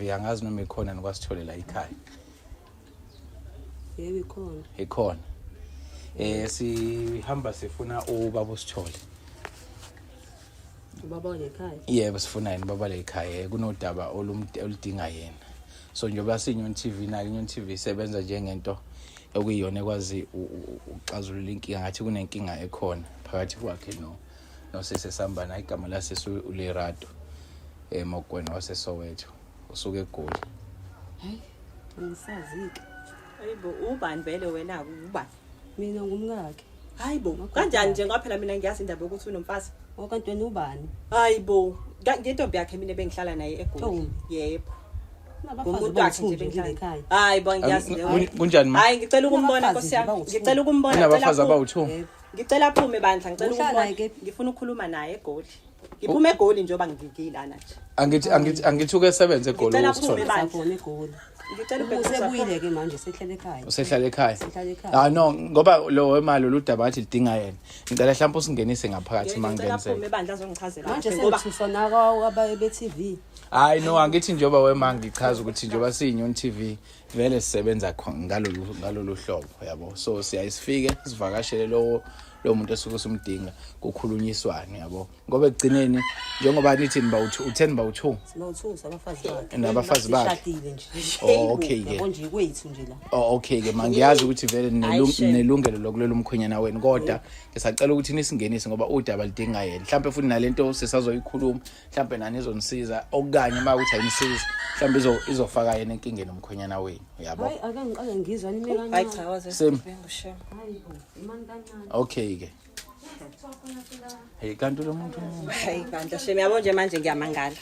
ke angazi noma ikhona nokwasithole la ekhaya. Yebo ikhona. Sihamba sifuna ubaba uSithole. Ubaba ekhaya. Yebo sifuna yini baba la ekhaya kunodaba oludinga yena. So njengoba siNyoni TV na iNyoni TV isebenza njengento okuyiyona ekwazi uxazulula inkinga ngathi kunenkinga ekhona phakathi kwakhe no sesesambana igama lasesu uLerato Mokwena waseSoweto usuke eGoli. Hayi angisazike. Hayibo ubani vele wena ubani? Mina ngumngakhe. Hayibo kanjani nje ngaphela mina ngiyazi indaba ukuthi unomfazi. Okanti wena ubani? Hayibo ngentombi yakhe mina bengihlala naye eGoli. Yebo. Umuntu wakhe nje bengihlala ekhaya. Hayibo ngiyazi leyo. Kunjani ma? Hayi ngicela ukumbona Nkosi yami. Ngicela ukumbona. Unabafazi abawu2. Ngicela aphume bandla ngicela ukumbona. Ngifuna ukukhuluma naye eGoli. Ngiphume eGoli njengoba ngikilana nje. Angithi uke sebenze eGoli uSithole. Ngifuna eGoli. Ngicela ubuyile ke manje sehlala ekhaya. Usehlala ekhaya. No ngoba lo wemali oludaba athi lidinga yena. Ngicela mhlawumbe usingenise ngaphakathi mangingenisele. Ngicela aphume bandla azongichazela. Manje sesifona kwa be-TV. Hayi no angithi njengoba wema ngichaza ukuthi njengoba siyiNyoni TV vele sisebenza ngalolu hlobo yabo. So siyayisifike sivakashele lo muntu esuke usumdinga kukhulunyiswane yabo. Ngoba egcineni njengoba nithi niba u10 ba u2. Siba-2 sabafazi bakhe. Nabafazi bakhe. Sishadile nje. Okay ke. Yabo nje kwethu nje la. Okay ke mangiyazi ukuthi vele nelungelo lokulela umkhwenyana wenu kodwa ngisacela ukuthi nisingenise ngoba udaba lidinga yena. Mhlawumbe futhi nalento sesazoyikhuluma mhlawumbe nani izonisiza okanye makuthi ayinisiza mhlawumbe izofaka yena enkingeni umkhwenyana wenu yabo. Hayi ake ngiqale ngizwa nime kancane. Hayi cha waze ngusho. Hayibo imani kancane. Okay ke. Hey kanti lo muntu Hayi bandla sheme yabo nje manje ngiyamangala.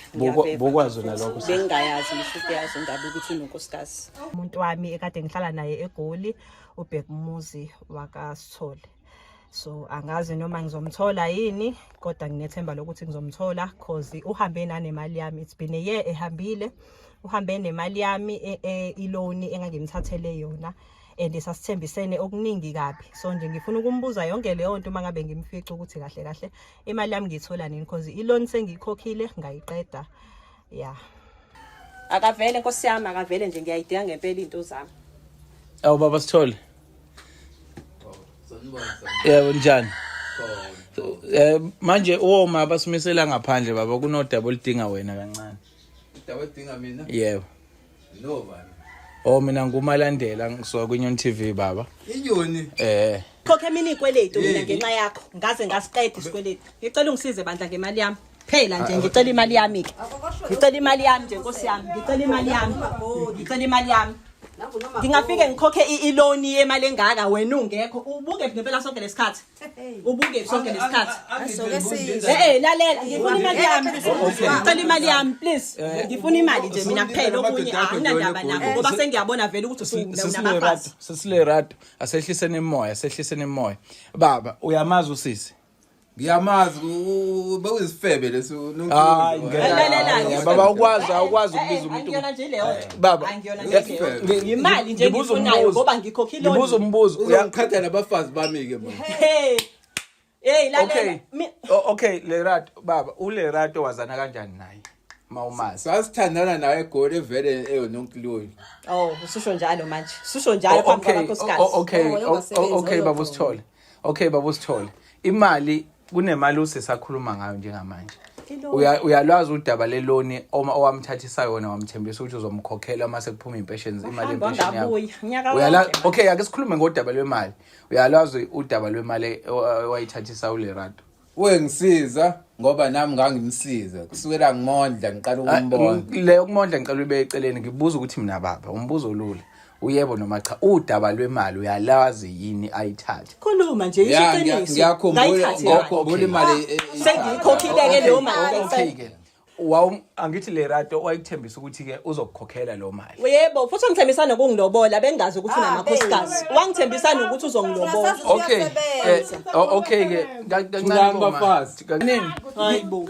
Bokwazi nalokho. Bengayazi ngisho yazi indaba ukuthi unonkosikazi. Umuntu wami ekade ngihlala naye eGoli uBhekumuzi wakaSithole. So angazi noma ngizomthola yini kodwa nginethemba lokuthi ngizomthola cause uhambe nanemali yami. It's been a year ehambile. Uhambe nemali yami iloan engangimthathele yona. And sasithembisene okuningi kabi. So nje ngifuna ukumbuza yonke leyo nto mangabe ngimfica ukuthi kahle imali yami ngithola nini because iloan sengiyikhokhile ngayiqeda. Yeah. Akavele Nkosi yami akavele nje ngiyayidinga ngempela into zami. Awu baba Sithole. Yebo njani? Manje oma basimisela ngaphandle baba kunodaba olidinga wena kancane. Udaba odinga mina? Yebo. No bani. Mina ngumalandela ngisuka kwiNyoni TV baba. Inyoni. Khokhe mina ikweletu mina ngenxa yakho. Ngaze ngasiqeda isikweletu. Ngicela ungisize bandla ngemali yami. Phela nje ngicela imali yami ke. Ngicela imali yami nje Nkosi yami. Ngicela imali yami. Ngicela imali yami. Ngingafike ngikhokhe iloan yemali engaka wena ungekho. Ubuke ngempela sonke lesikhathi. Ubuke sonke lesikhathi. Asoke size. Lalela ngifuna imali yami. Ngicela imali yami please. Ngifuna imali nje mina kuphela okunye akunandaba nakho ngoba sengiyabona vele ukuthi usunabafazi. SesiLerato asehlisene emoya. Baba uyamazi usisi? Ngiyamazi bewuzifebe leso Hayi ngeke. Baba ukwazi ukubiza umuntu. Angiyona nje leyo. Baba imali nje ngifunayo ngoba ngikhokhile. Ngibuza umbuzo uyangiqhatha nabafazi bami ke manje. Hey lalela. Okay Lerato baba uLerato wazana kanjani naye? Mawumazi. Sasithandana naye eGoli vele eyononkilweni. Ususho njalo manje. Susho njalo phambi kwabakhosikazi. Okay baba Sithole. Okay baba Sithole. Imali kunemali usesakhuluma ngayo njengamanje. Uyalwazi udaba leloan owamthathisa yona wamthembisa ukuthi uzomkhokhela mase kuphuma impensions imali impension yakho. Uyalazi okay ake sikhulume ngodaba lwemali. Uyalwazi udaba lwemali owayithathisa uLerato. Ngisiza ngoba nami ngangimsiza kusukela ngimondla ngiqala ukumbona. Le ukumondla ngiqala ube eceleni ngibuza ukuthi mina baba umbuzo olula. Uyebo noma cha udaba lwemali uyalazi yini ayithathe? Khuluma nje isiqiniso. Ngiyakhumbula imali sengiyikhokhile ke leyo mali. Okay ke. Angithi Lerato wayikuthembisa ukuthi ke uzokukhokhela lo mali. Yebo futhi ungithembisa nokungilobola bengazi ukuthi unamakhosikazi. Wangithembisa nokuthi uzongilobola. Okay ke kancane bafazi. Kanini? Hayibo.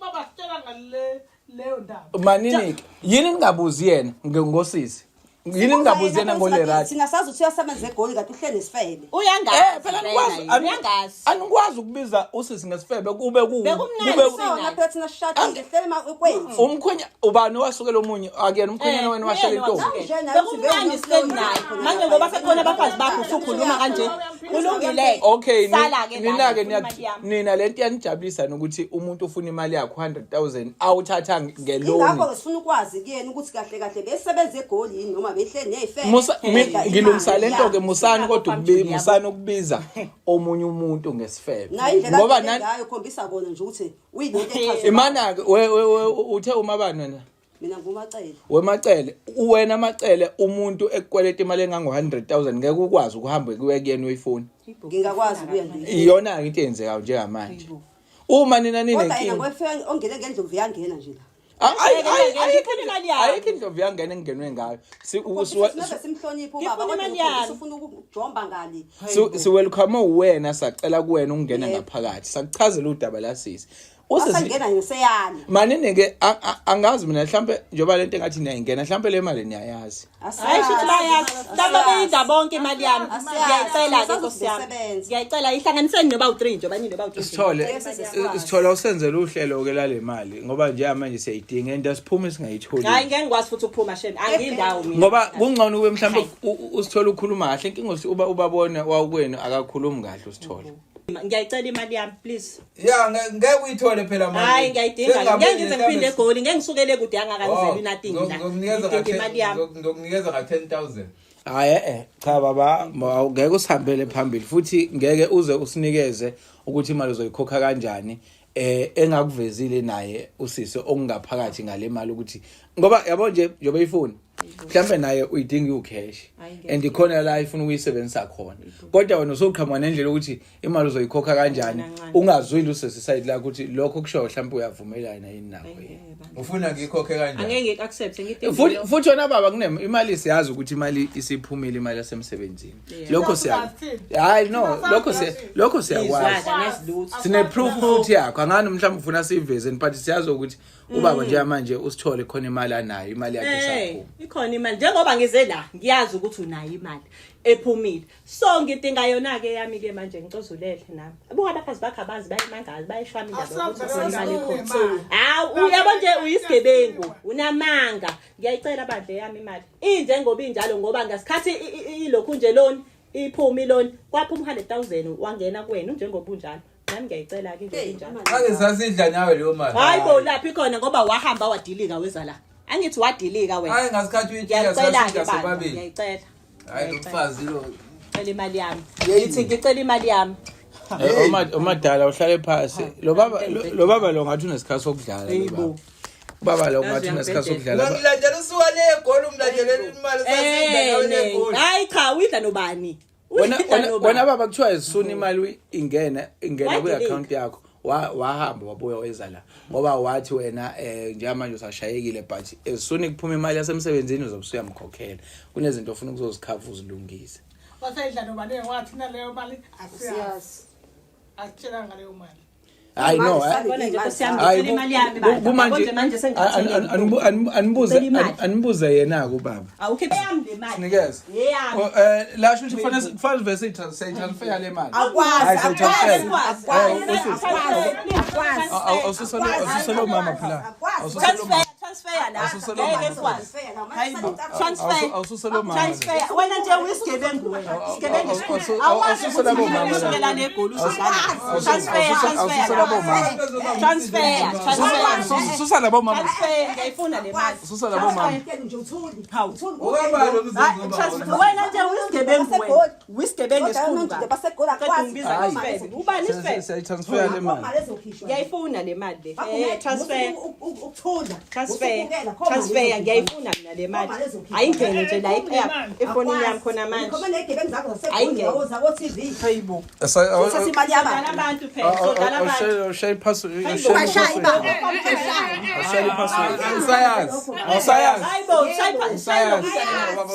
Baba sitela ngale leyo ndaba. Manini yini ningabuzi yena ngosisi? yini ngingabuzena ngole right Thina sazi ukuthi uyasebenza eGoli kanti uhleli nesifebe. Uyangazi. phela ngikwazi Uyangazi. Angikwazi ukubiza usisi ngesifebe kube Bekumnandi Sona phela thina shada ngehlele kwethu. umkhwenya ubani owasukela omunye akuyena umkhwenyana wena washela intombi Bekumnandi sihleli naye. Manje ngoba sekhona abafazi bakho usukhuluma kanje. Kulungile. Okay, Sala-ke nina-ke la, imali yami. nina lento yanijabulisa nokuthi umuntu ufuna imali yakho 100,000 awuthatha ngeloni. Ingakho sifuna ukwazi kuyena ukuthi kahle kahle besebenza eGoli yini noma behleli nezifebe. Ngilungisa lento ke musani kodwa musani ukubiza omunye umuntu ngesifebe. Na indlela Ngoba ngayo khombisa kona nje ukuthi uyinto echaza. imana ke uthe umabani wena Mina ngumacele. wemacele wena macele umuntu ekukweleta imali engango 100,000 ngeke ukwazi ukuhamba kuye kuyena uyifoni. Ngingakwazi kuya ndini. Iyona ke into eyenzeka njengamanje. Uma nina Kodwa yena ninenkinga ngwefeni ongene ngendlovu yangena nje la. ayikho indlovu yangena engenwe ngayo Singabe simhloniphe ubaba kodwa ufuna ukujomba ngali. welcome wena sacela kuwena ungena ngaphakathi sakuchazela udaba lasisi Usangena ngiseyani. manini ke angazi mina mhlambe njoba lento engathi niyayingena mhlambe le mali niyayazi Hayi shithi bayazi. Mhlawumbe beyinda bonke imali yami. Ngiyayicela ke Nkosi yami. Ngiyayicela ihlanganiseni noba u3 nje banye noba u2. sithola usenzele uhlelo ke lale mali ngoba nje manje siyayidinga into siphume singayitholi Hayi ngeke ngikwazi futhi ukuphuma shem. Angiyindawo mina. ngoba kungcono ube mhlambe usithola ukhuluma kahle inkinga ubabona wakwenu akakhulumi kahle usithola Ngiyayicela imali yami please. Ya ngeke uyithole phela manje. Hayi ngiyayidinga. Ngeke ngize ngiphinde eGoli. Ngeke ngisukele kude yangakanizeli nothing la. Ngokunikeza imali yami. ngokunikeza nga 10,000. hayi cha baba ngeke usihambele phambili futhi ngeke uze usinikeze ukuthi imali uzoyikhokha kanjani engakuvezile naye usisi okungaphakathi ngale mali ukuthi ngoba yabo nje njobe ifuni mhlambe naye uyidinga ucash and ikhona la ifuna ukuyisebenzisa khona kodwa wena usoqhamuka nendlela ukuthi imali uzoyikhokha kanjani ungazwile usisi side la ukuthi lokho kusho mhlambe uyavumelana yini nakho Ufuna ngikhokhe kanjani? Angeke ngikaccept ngithi. futhi wona baba kunem imali siyazi ukuthi imali isiphumile imali yasemsebenzini lokho siyazi hayi no lokho siyakwazi sine proof futhi yakho angani mhlawumbe ufuna siveze but siyazi ukuthi ubaba nje manje usithole khona imali anayo imali yakhe sakho Ikhona imali njengoba ngize la ngiyazi ukuthi unayo imali ephumile so ngidinga yona ke yami ke manje ngicozulele nami buka abafazi bakhe abazi bayimangazi bayishwama indaba ukuthi imali ekhona uyabo nje uyisigebengu unamanga ngiyayicela bandle yami imali injengoba injalo ngoba ngasikhathi ilokhu nje loan iphumi loan kwaphuma 100,000 wangena kuwena njengoba unjalo nami ngiyayicela ke nje injalo Ake sasidla nawe leyo mali. hayi bo laphi khona ngoba wahamba wadilika weza la angithi wadilika wena Hayi ngasikhathi uyithiya sasidla sobabili. ngiyayicela Hayi umfazi lo. ngicela imali yami ngithi ngicela imali yami omadala uhlale phansi lo baba lo ngathi unesikhathi sokudlala lo baba lo ngathi unesikhathi sokudlala Ngilandela usuka le egoli umlandelela imali sasidla nawe le egoli. hayi cha uyidla nobani wona baba kuthiwa isuna imali ingena ku account yakho wahamba wabuya weza la ngoba wathi wena njengamanje usashayekile but esuni kuphuma imali yasemsebenzini uzobusuyamkhokhela kunezinto ofuna ukuzozikhava uzilungise Wasayidla nobani wathi naleyo mali asiyazi. Atshela ngaleyo mali. hayi no bona nje kusiyami imali yami baba manje sengathi anibuze yena ku baba awukhiphe yami le mali sinikeze yeyami lasho ukuthi kufanele vese transfer le mali awusisolo mama phela transfer la ngeke sikwazi hayibo awusisolo mama transfer wena nje uyisigebengu wena isigebengu awusisolo mama usukela negoli transfer susa labo mama ngiyayifuna le mali susa labo mama wena nje uyisigebengu wena uyisigebengu esikhulu ubani isifebe siyayitransfer le mali ngiyayifuna le mali transfer ngiyayifuna mina le mali ayingene nje la efonini yami khona manje ayingene hayibo abantu phela sodala abantu share password hayibo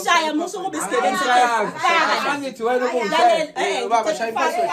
shaya musu kuba isigebengu angithi wena ubaba share password